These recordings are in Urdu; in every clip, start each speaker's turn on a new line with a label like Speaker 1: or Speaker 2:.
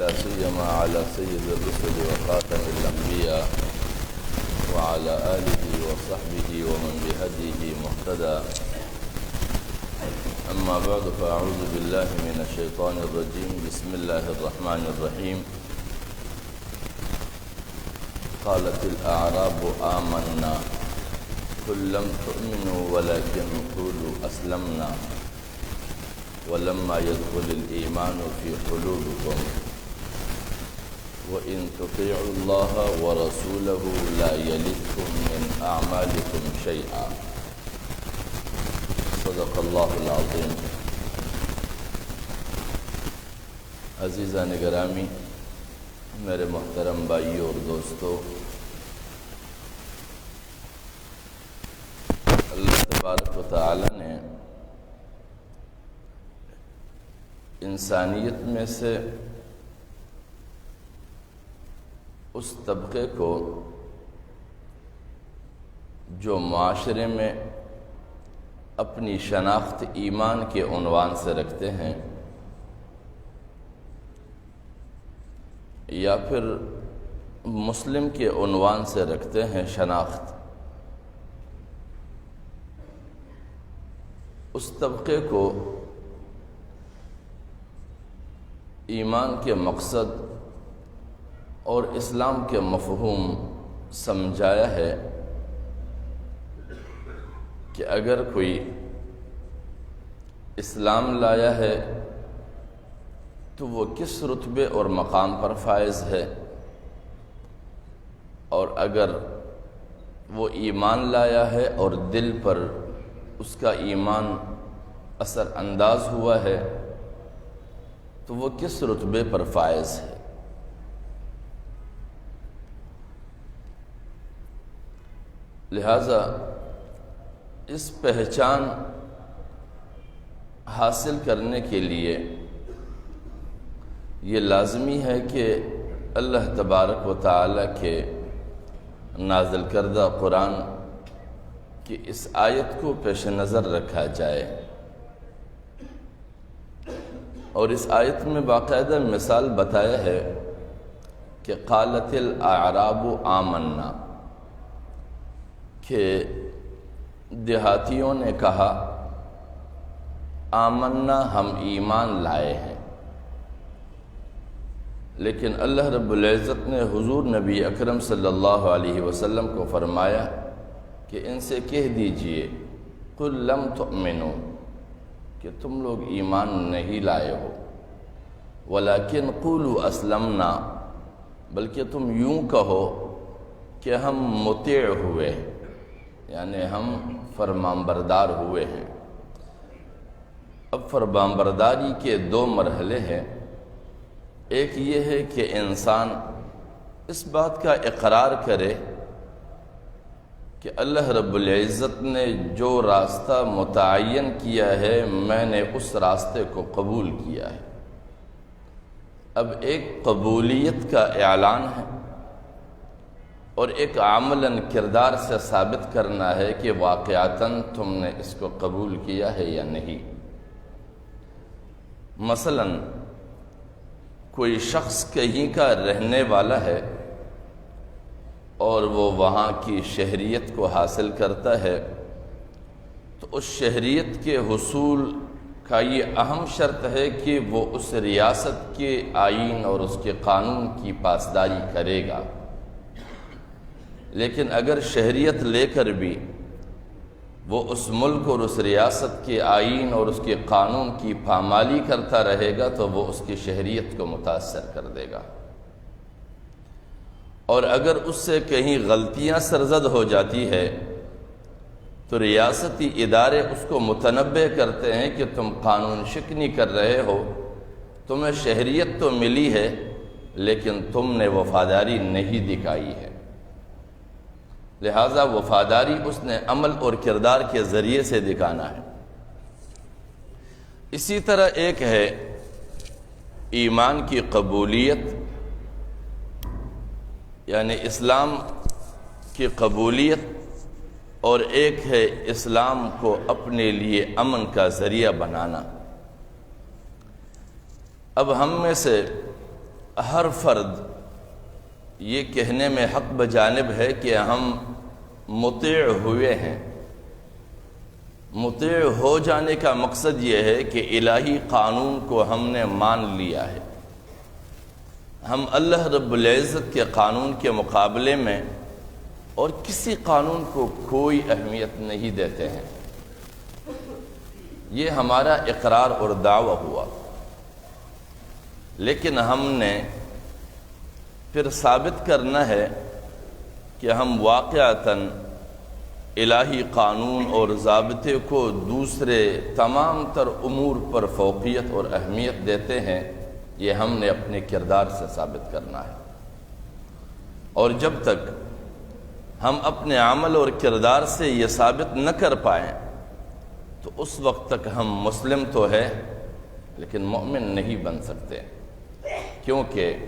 Speaker 1: ولا سيما على سيد الرسل وخاتم الأنبياء وعلى آله وصحبه ومن بهديه مهتدى. أما بعد فأعوذ بالله من الشيطان الرجيم. بسم الله الرحمن الرحيم. قالت الأعراب آمنا قل لم تؤمنوا ولكن قولوا أسلمنا ولما يدخل الإيمان في قلوبكم وإن تطيعوا الله ورسوله لا يلدكم من أعمالكم شيئا. صدق اللہ العظیم. عزیزان گرامی، میرے محترم بھائیوں اور دوستو، اللہ تبارک و تعالی نے انسانیت میں سے اس طبقے کو جو معاشرے میں اپنی شناخت ایمان کے عنوان سے رکھتے ہیں یا پھر مسلم کے عنوان سے رکھتے ہیں شناخت، اس طبقے کو ایمان کے مقصد اور اسلام کے مفہوم سمجھایا ہے کہ اگر کوئی اسلام لایا ہے تو وہ کس رتبے اور مقام پر فائز ہے، اور اگر وہ ایمان لایا ہے اور دل پر اس کا ایمان اثر انداز ہوا ہے تو وہ کس رتبے پر فائز ہے۔ لہذا اس پہچان حاصل کرنے کے لیے یہ لازمی ہے کہ اللہ تبارک و تعالی کے نازل کردہ قرآن کی اس آیت کو پیش نظر رکھا جائے، اور اس آیت میں باقاعدہ مثال بتایا ہے کہ قالت الاعراب آمنا، کہ دیہاتیوں نے کہا آمنا، ہم ایمان لائے ہیں، لیکن اللہ رب العزت نے حضور نبی اکرم صلی اللہ علیہ وسلم کو فرمایا کہ ان سے کہہ دیجئے قل لم تؤمنوا، کہ تم لوگ ایمان نہیں لائے ہو، ولیکن قولوا اسلمنا، بلکہ تم یوں کہو کہ ہم مطیع ہوئے، یعنی ہم فرمانبردار ہوئے ہیں۔ اب فرمانبرداری کے دو مرحلے ہیں، ایک یہ ہے کہ انسان اس بات کا اقرار کرے کہ اللہ رب العزت نے جو راستہ متعین کیا ہے میں نے اس راستے کو قبول کیا ہے۔ اب ایک قبولیت کا اعلان ہے اور ایک عملاً کردار سے ثابت کرنا ہے کہ واقعتاً تم نے اس کو قبول کیا ہے یا نہیں۔ مثلاً کوئی شخص کہیں کا رہنے والا ہے اور وہ وہاں کی شہریت کو حاصل کرتا ہے تو اس شہریت کے حصول کا یہ اہم شرط ہے کہ وہ اس ریاست کے آئین اور اس کے قانون کی پاسداری کرے گا، لیکن اگر شہریت لے کر بھی وہ اس ملک اور اس ریاست کے آئین اور اس کے قانون کی پامالی کرتا رہے گا تو وہ اس کی شہریت کو متاثر کر دے گا، اور اگر اس سے کہیں غلطیاں سرزد ہو جاتی ہے تو ریاستی ادارے اس کو متنبہ کرتے ہیں کہ تم قانون شکنی کر رہے ہو، تمہیں شہریت تو ملی ہے لیکن تم نے وفاداری نہیں دکھائی ہے۔ لہذا وفاداری اس نے عمل اور کردار کے ذریعے سے دکھانا ہے۔ اسی طرح ایک ہے ایمان کی قبولیت، یعنی اسلام کی قبولیت، اور ایک ہے اسلام کو اپنے لیے امن کا ذریعہ بنانا۔ اب ہم میں سے ہر فرد یہ کہنے میں حق بجانب ہے کہ ہم مطیع ہوئے ہیں۔ مطیع ہو جانے کا مقصد یہ ہے کہ الہی قانون کو ہم نے مان لیا ہے۔ ہم اللہ رب العزت کے قانون کے مقابلے میں اور کسی قانون کو کوئی اہمیت نہیں دیتے ہیں۔ یہ ہمارا اقرار اور دعویٰ ہوا، لیکن ہم نے پھر ثابت کرنا ہے کہ ہم واقعتاً الہی قانون اور ضابطے کو دوسرے تمام تر امور پر فوقیت اور اہمیت دیتے ہیں۔ یہ ہم نے اپنے کردار سے ثابت کرنا ہے، اور جب تک ہم اپنے عمل اور کردار سے یہ ثابت نہ کر پائیں تو اس وقت تک ہم مسلم تو ہے لیکن مومن نہیں بن سکتے، کیونکہ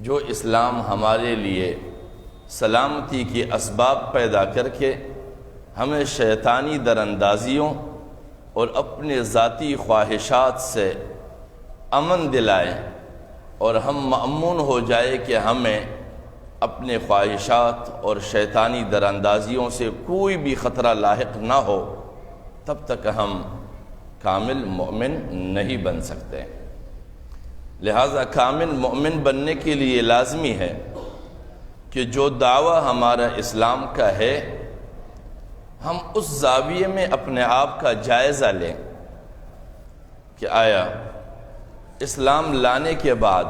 Speaker 1: جو اسلام ہمارے لیے سلامتی کے اسباب پیدا کر کے ہمیں شیطانی دراندازیوں اور اپنے ذاتی خواہشات سے امن دلائے اور ہم مأمون ہو جائے کہ ہمیں اپنے خواہشات اور شیطانی دراندازیوں سے کوئی بھی خطرہ لاحق نہ ہو، تب تک ہم کامل مومن نہیں بن سکتے۔ لہذا کامل مومن بننے کے لیے لازمی ہے کہ جو دعویٰ ہمارا اسلام کا ہے ہم اس زاویے میں اپنے آپ کا جائزہ لیں کہ آیا اسلام لانے کے بعد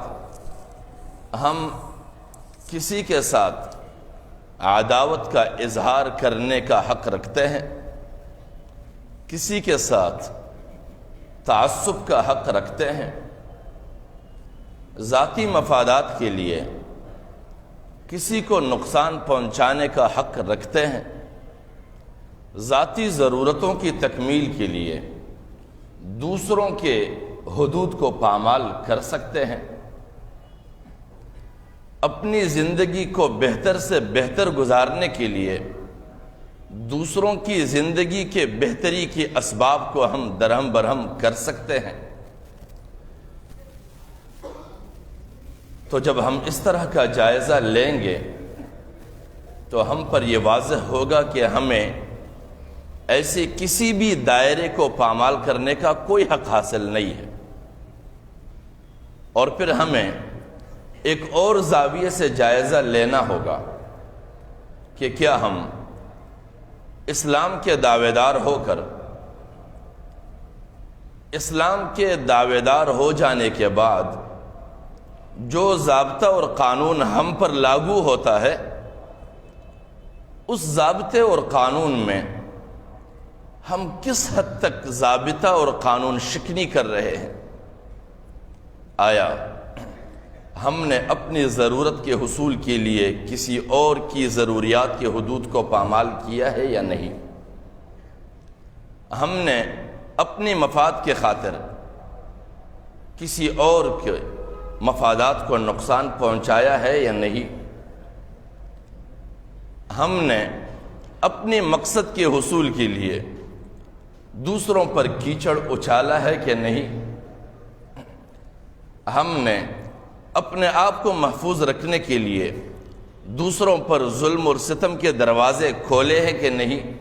Speaker 1: ہم کسی کے ساتھ عداوت کا اظہار کرنے کا حق رکھتے ہیں، کسی کے ساتھ تعصب کا حق رکھتے ہیں، ذاتی مفادات کے لیے کسی کو نقصان پہنچانے کا حق رکھتے ہیں، ذاتی ضرورتوں کی تکمیل کے لیے دوسروں کے حدود کو پامال کر سکتے ہیں، اپنی زندگی کو بہتر سے بہتر گزارنے کے لیے دوسروں کی زندگی کے بہتری کے اسباب کو ہم درہم برہم کر سکتے ہیں۔ تو جب ہم اس طرح کا جائزہ لیں گے تو ہم پر یہ واضح ہوگا کہ ہمیں ایسے کسی بھی دائرے کو پامال کرنے کا کوئی حق حاصل نہیں ہے، اور پھر ہمیں ایک اور زاویے سے جائزہ لینا ہوگا کہ کیا ہم اسلام کے دعوے دار ہو کر اسلام کے دعوے دار ہو جانے کے بعد جو ضابطہ اور قانون ہم پر لاگو ہوتا ہے اس ضابطے اور قانون میں ہم کس حد تک ضابطہ اور قانون شکنی کر رہے ہیں؟ آیا ہم نے اپنی ضرورت کے حصول کے لیے کسی اور کی ضروریات کے حدود کو پامال کیا ہے یا نہیں؟ ہم نے اپنی مفاد کے خاطر کسی اور کے مفادات کو نقصان پہنچایا ہے یا نہیں؟ ہم نے اپنے مقصد کے حصول کے لیے دوسروں پر کیچڑ اچھالا ہے کہ نہیں؟ ہم نے اپنے آپ کو محفوظ رکھنے کے لیے دوسروں پر ظلم اور ستم کے دروازے کھولے ہیں کہ نہیں؟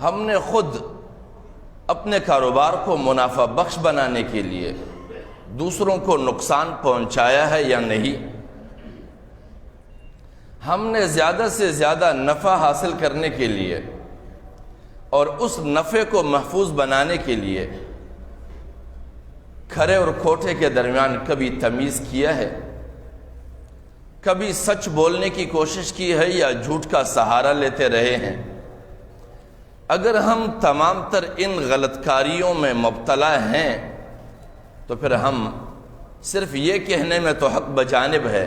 Speaker 1: ہم نے خود اپنے کاروبار کو منافع بخش بنانے کے لیے دوسروں کو نقصان پہنچایا ہے یا نہیں؟ ہم نے زیادہ سے زیادہ نفع حاصل کرنے کے لیے اور اس نفع کو محفوظ بنانے کے لیے کھرے اور کھوٹے کے درمیان کبھی تمیز کیا ہے؟ کبھی سچ بولنے کی کوشش کی ہے یا جھوٹ کا سہارا لیتے رہے ہیں؟ اگر ہم تمام تر ان غلط کاریوں میں مبتلا ہیں تو پھر ہم صرف یہ کہنے میں تو حق بجانب ہے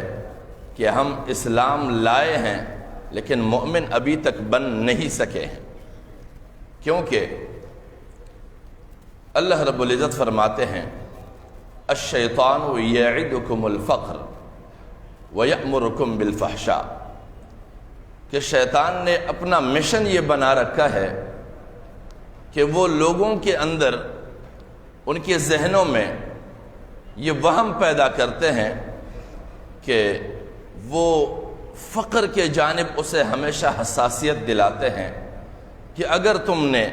Speaker 1: کہ ہم اسلام لائے ہیں لیکن مومن ابھی تک بن نہیں سکے ہیں، کیونکہ اللہ رب العزت فرماتے ہیں الشیطان یعدکم الفقر ویأمرکم بالفحشاء، کہ شیطان نے اپنا مشن یہ بنا رکھا ہے کہ وہ لوگوں کے اندر ان کے ذہنوں میں یہ وہم پیدا کرتے ہیں کہ وہ فقر کے جانب اسے ہمیشہ حساسیت دلاتے ہیں کہ اگر تم نے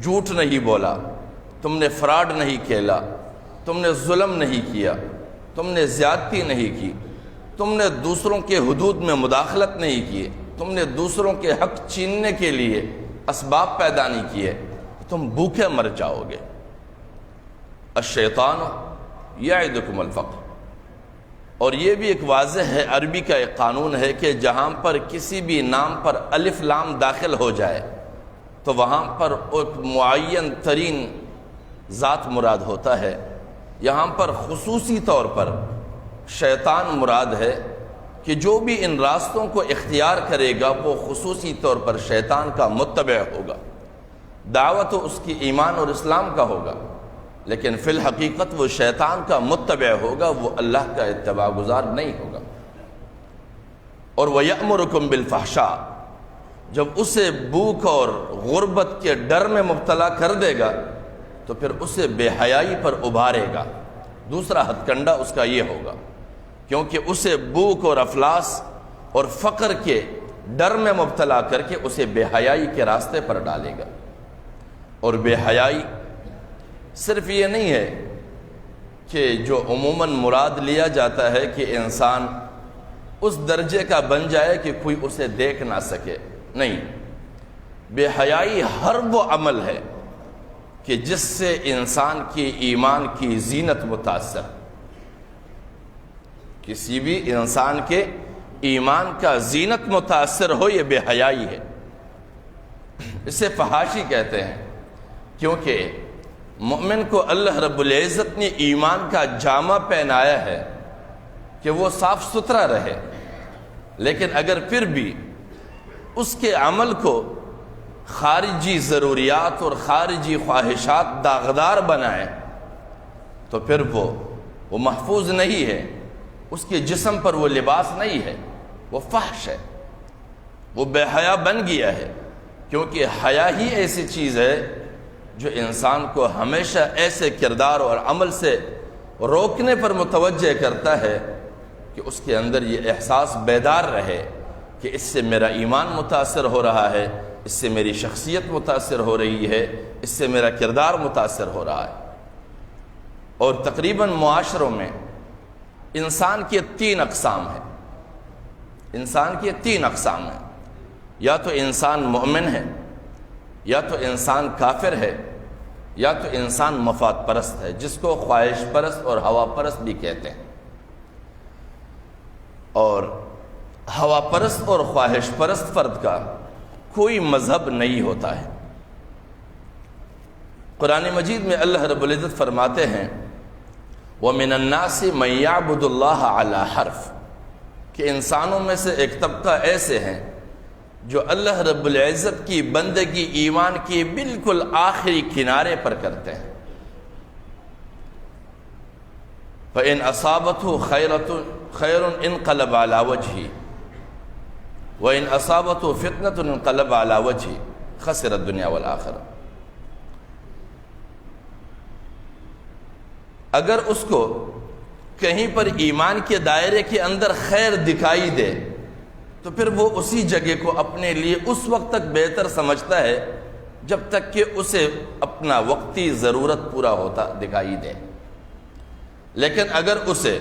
Speaker 1: جھوٹ نہیں بولا، تم نے فراڈ نہیں کھیلا، تم نے ظلم نہیں کیا، تم نے زیادتی نہیں کی، تم نے دوسروں کے حدود میں مداخلت نہیں کی، تم نے دوسروں کے حق چھیننے کے لیے اسباب پیدا نہیں کیے، تم بھوکے مر جاؤ گے۔ الشیطان یعدکم الفقر۔ اور یہ بھی ایک واضح ہے، عربی کا ایک قانون ہے کہ جہاں پر کسی بھی نام پر الف لام داخل ہو جائے تو وہاں پر ایک معین ترین ذات مراد ہوتا ہے۔ یہاں پر خصوصی طور پر شیطان مراد ہے کہ جو بھی ان راستوں کو اختیار کرے گا وہ خصوصی طور پر شیطان کا متبع ہوگا۔ دعوت تو اس کی ایمان اور اسلام کا ہوگا، لیکن فی الحقیقت وہ شیطان کا متبع ہوگا، وہ اللہ کا اتباع گزار نہیں ہوگا۔ اور وَيَأْمُرُكُمْ بِالْفَحْشَاءِ، جب اسے بھوک اور غربت کے ڈر میں مبتلا کر دے گا تو پھر اسے بے حیائی پر ابھارے گا۔ دوسرا ہتھ کنڈا اس کا یہ ہوگا، کیونکہ اسے بھوک اور افلاس اور فقر کے ڈر میں مبتلا کر کے اسے بے حیائی کے راستے پر ڈالے گا۔ اور بے حیائی صرف یہ نہیں ہے کہ جو عموماً مراد لیا جاتا ہے کہ انسان اس درجے کا بن جائے کہ کوئی اسے دیکھ نہ سکے، نہیں، بے حیائی ہر وہ عمل ہے کہ جس سے انسان کی ایمان کی زینت متاثر، کسی بھی انسان کے ایمان کا زینت متاثر ہو، یہ بے حیائی ہے۔ اسے فحاشی کہتے ہیں کیونکہ مومن کو اللہ رب العزت نے ایمان کا جامہ پہنایا ہے کہ وہ صاف ستھرا رہے، لیکن اگر پھر بھی اس کے عمل کو خارجی ضروریات اور خارجی خواہشات داغدار بنائیں تو پھر وہ محفوظ نہیں ہے، اس کے جسم پر وہ لباس نہیں ہے، وہ فحش ہے، وہ بے حیا بن گیا ہے۔ کیونکہ حیا ہی ایسی چیز ہے جو انسان کو ہمیشہ ایسے کردار اور عمل سے روکنے پر متوجہ کرتا ہے کہ اس کے اندر یہ احساس بیدار رہے کہ اس سے میرا ایمان متاثر ہو رہا ہے، اس سے میری شخصیت متاثر ہو رہی ہے، اس سے میرا کردار متاثر ہو رہا ہے۔ اور تقریباً معاشروں میں انسان کی 3 اقسام ہیں، انسان کی 3 اقسام ہیں، یا تو انسان مومن ہے، یا تو انسان کافر ہے، یا تو انسان مفاد پرست ہے، جس کو خواہش پرست اور ہوا پرست بھی کہتے ہیں۔ اور ہوا پرست اور خواہش پرست فرد کا کوئی مذہب نہیں ہوتا ہے۔ قرآن مجید میں اللہ رب العزت فرماتے ہیں وَمِنَ النَّاسِ مَن يَعْبُدُ اللَّهَ عَلَى حَرْفٍ، کہ انسانوں میں سے ایک طبقہ ایسے ہیں جو اللہ رب العزت کی بندگی ایمان کی بالکل آخری کنارے پر کرتے ہیں۔ فَإِنْ أَصَابَتْهُ خَيْرٌ انقلب عَلَى وَجْهِهِ وَإِنْ أَصَابَتْهُ فِتْنَةٌ انقلب عَلَى وَجْهِهِ خَسِرَ الدُّنْيَا وَالْآخِرَةَ۔ اگر اس کو کہیں پر ایمان کے دائرے کے اندر خیر دکھائی دے تو پھر وہ اسی جگہ کو اپنے لیے اس وقت تک بہتر سمجھتا ہے جب تک کہ اسے اپنا وقتی ضرورت پورا ہوتا دکھائی دے، لیکن اگر اسے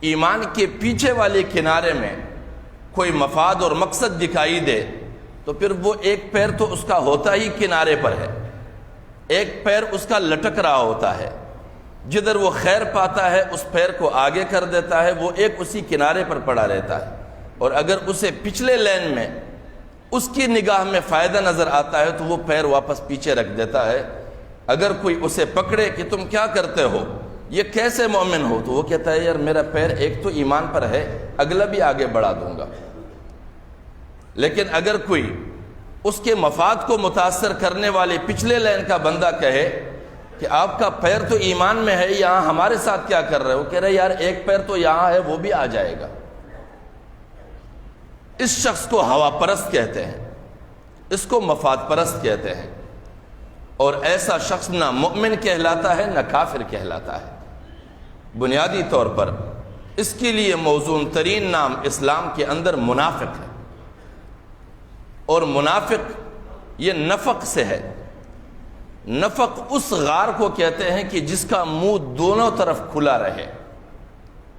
Speaker 1: ایمان کے پیچھے والے کنارے میں کوئی مفاد اور مقصد دکھائی دے تو پھر وہ ایک پیر تو اس کا ہوتا ہی کنارے پر ہے، ایک پیر اس کا لٹک رہا ہوتا ہے، جدھر وہ خیر پاتا ہے اس پیر کو آگے کر دیتا ہے، وہ ایک اسی کنارے پر پڑا رہتا ہے۔ اور اگر اسے پچھلے لین میں اس کی نگاہ میں فائدہ نظر آتا ہے تو وہ پیر واپس پیچھے رکھ دیتا ہے۔ اگر کوئی اسے پکڑے کہ تم کیا کرتے ہو، یہ کیسے مومن ہو، تو وہ کہتا ہے یار میرا پیر ایک تو ایمان پر ہے، اگلا بھی آگے بڑھا دوں گا۔ لیکن اگر کوئی اس کے مفاد کو متاثر کرنے والے پچھلے لین کا بندہ کہے کہ آپ کا پیر تو ایمان میں ہے، یہاں ہمارے ساتھ کیا کر رہے ہو، کہہ رہے یار ایک پیر تو یہاں ہے وہ بھی آ جائے گا، اس شخص کو ہوا پرست کہتے ہیں، اس کو مفاد پرست کہتے ہیں۔ اور ایسا شخص نہ مومن کہلاتا ہے نہ کافر کہلاتا ہے۔ بنیادی طور پر اس کے لیے موزون ترین نام اسلام کے اندر منافق ہے، اور منافق یہ نفق سے ہے۔ نفق اس غار کو کہتے ہیں کہ جس کا منہ دونوں طرف کھلا رہے،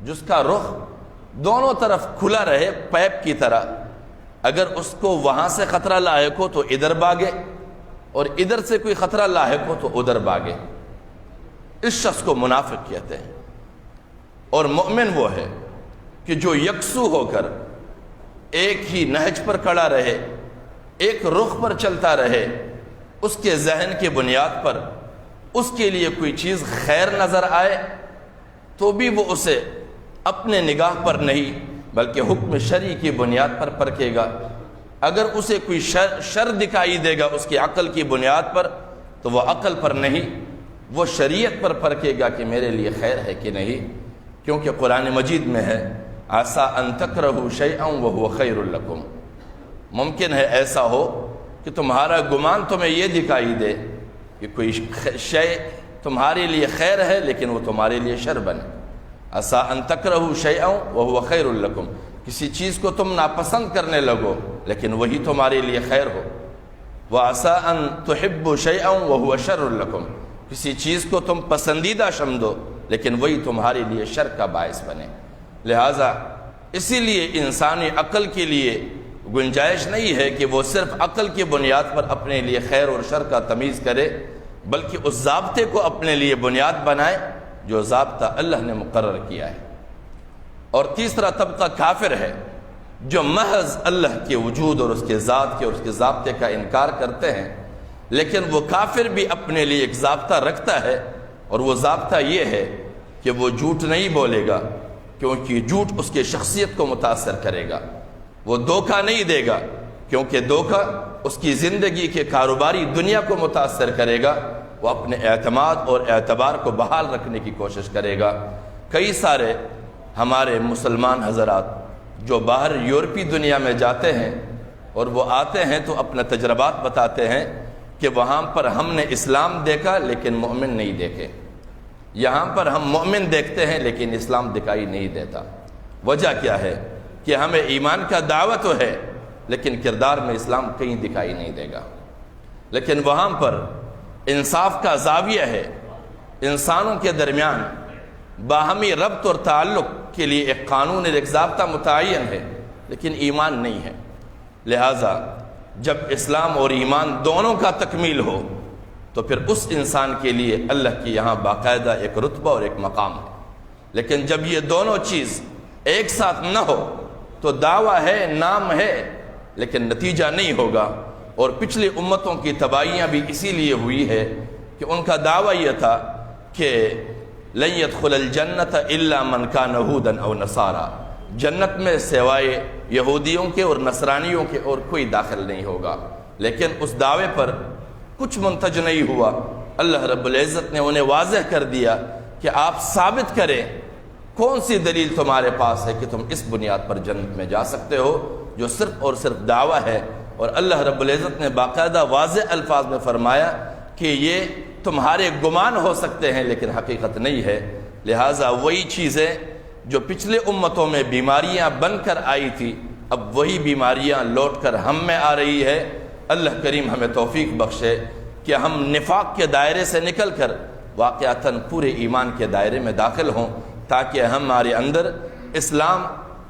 Speaker 1: جس کا رخ دونوں طرف کھلا رہے پیپ کی طرح، اگر اس کو وہاں سے خطرہ لاحق ہو تو ادھر بھاگے، اور ادھر سے کوئی خطرہ لاحق ہو تو ادھر بھاگے۔ اس شخص کو منافق کہتے ہیں۔ اور مومن وہ ہے کہ جو یکسو ہو کر ایک ہی نہج پر کھڑا رہے، ایک رخ پر چلتا رہے، اس کے ذہن کی بنیاد پر اس کے لیے کوئی چیز خیر نظر آئے تو بھی وہ اسے اپنے نگاہ پر نہیں بلکہ حکم شرعی کی بنیاد پر پرکھے گا۔ اگر اسے کوئی شر دکھائی دے گا اس کی عقل کی بنیاد پر تو وہ عقل پر نہیں، وہ شریعت پر پرکھے گا کہ میرے لیے خیر ہے کہ نہیں، کیونکہ قرآن مجید میں ہے عَسَىٰ أَن تَكْرَهُوا شَيْئًا وَهُوَ خَيْرٌ لَكُمْ، ممکن ہے ایسا ہو کہ تمہارا گمان تمہیں یہ دکھائی دے کہ کوئی شے تمہارے لیے خیر ہے لیکن وہ تمہارے لیے شر بنے۔ عَسَىٰ أَن تَكْرَهُوا شَيْئًا وَهُوَ خَيْرٌ لَكُمْ، کسی چیز کو تم ناپسند کرنے لگو لیکن وہی تمہارے لیے خیر ہو۔ وَعَسَىٰ أَن تُحِبُّوا شَيْئًا وَهُوَ شَرٌ لَكُمْ، کسی چیز کو تم پسندیدہ سمجھو لیکن وہی تمہارے لیے شر کا باعث بنے۔ لہٰذا اسی لیے انسانی عقل کے لیے گنجائش نہیں ہے کہ وہ صرف عقل کی بنیاد پر اپنے لیے خیر اور شر کا تمیز کرے، بلکہ اس ضابطے کو اپنے لیے بنیاد بنائے جو ضابطہ اللہ نے مقرر کیا ہے۔ اور تیسرا طبقہ کافر ہے جو محض اللہ کے وجود اور اس کے ذات کے اور اس کے ضابطے کا انکار کرتے ہیں، لیکن وہ کافر بھی اپنے لیے ایک ضابطہ رکھتا ہے، اور وہ ضابطہ یہ ہے کہ وہ جھوٹ نہیں بولے گا، کیونکہ جھوٹ اس کے شخصیت کو متاثر کرے گا۔ وہ دھوکہ نہیں دے گا، کیونکہ دھوکہ اس کی زندگی کے کاروباری دنیا کو متاثر کرے گا۔ وہ اپنے اعتماد اور اعتبار کو بحال رکھنے کی کوشش کرے گا۔ کئی سارے ہمارے مسلمان حضرات جو باہر یورپی دنیا میں جاتے ہیں اور وہ آتے ہیں تو اپنا تجربات بتاتے ہیں کہ وہاں پر ہم نے اسلام دیکھا لیکن مومن نہیں دیکھے، یہاں پر ہم مومن دیکھتے ہیں لیکن اسلام دکھائی نہیں دیتا۔ وجہ کیا ہے کہ ہمیں ایمان کا دعویٰ تو ہے لیکن کردار میں اسلام کہیں دکھائی نہیں دے گا۔ لیکن وہاں پر انصاف کا زاویہ ہے، انسانوں کے درمیان باہمی ربط اور تعلق کے لیے ایک قانون اور ایک ضابطہ متعین ہے، لیکن ایمان نہیں ہے۔ لہٰذا جب اسلام اور ایمان دونوں کا تکمیل ہو تو پھر اس انسان کے لیے اللہ کی یہاں باقاعدہ ایک رتبہ اور ایک مقام ہے۔ لیکن جب یہ دونوں چیز ایک ساتھ نہ ہو تو دعویٰ ہے، نام ہے، لیکن نتیجہ نہیں ہوگا۔ اور پچھلی امتوں کی تباہیاں بھی اسی لیے ہوئی ہے کہ ان کا دعویٰ یہ تھا کہ لن يدخل الجنت الا من كان هودا او نصارا، جنت میں سوائے یہودیوں کے اور نصرانیوں کے اور کوئی داخل نہیں ہوگا۔ لیکن اس دعوے پر کچھ منتج نہیں ہوا۔ اللہ رب العزت نے انہیں واضح کر دیا کہ آپ ثابت کریں کون سی دلیل تمہارے پاس ہے کہ تم اس بنیاد پر جنت میں جا سکتے ہو جو صرف اور صرف دعویٰ ہے۔ اور اللہ رب العزت نے باقاعدہ واضح الفاظ میں فرمایا کہ یہ تمہارے گمان ہو سکتے ہیں لیکن حقیقت نہیں ہے۔ لہٰذا وہی چیزیں جو پچھلے امتوں میں بیماریاں بن کر آئی تھی، اب وہی بیماریاں لوٹ کر ہم میں آ رہی ہے۔ اللہ کریم ہمیں توفیق بخشے کہ ہم نفاق کے دائرے سے نکل کر واقعتاً پورے ایمان کے دائرے میں داخل ہوں، تاکہ ہمارے اندر اسلام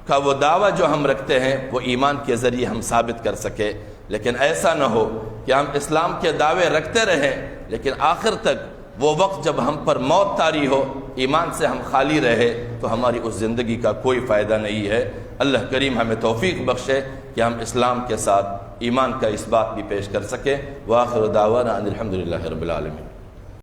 Speaker 1: کا وہ دعویٰ جو ہم رکھتے ہیں وہ ایمان کے ذریعے ہم ثابت کر سکے۔ لیکن ایسا نہ ہو کہ ہم اسلام کے دعوے رکھتے رہیں لیکن آخر تک وہ وقت جب ہم پر موت طاری ہو، ایمان سے ہم خالی رہے، تو ہماری اس زندگی کا کوئی فائدہ نہیں ہے۔ اللہ کریم ہمیں توفیق بخشے کہ ہم اسلام کے ساتھ ایمان کا اس بات بھی پیش کر سکیں۔ وآخر دعوانا ان الحمدللہ رب العالمین۔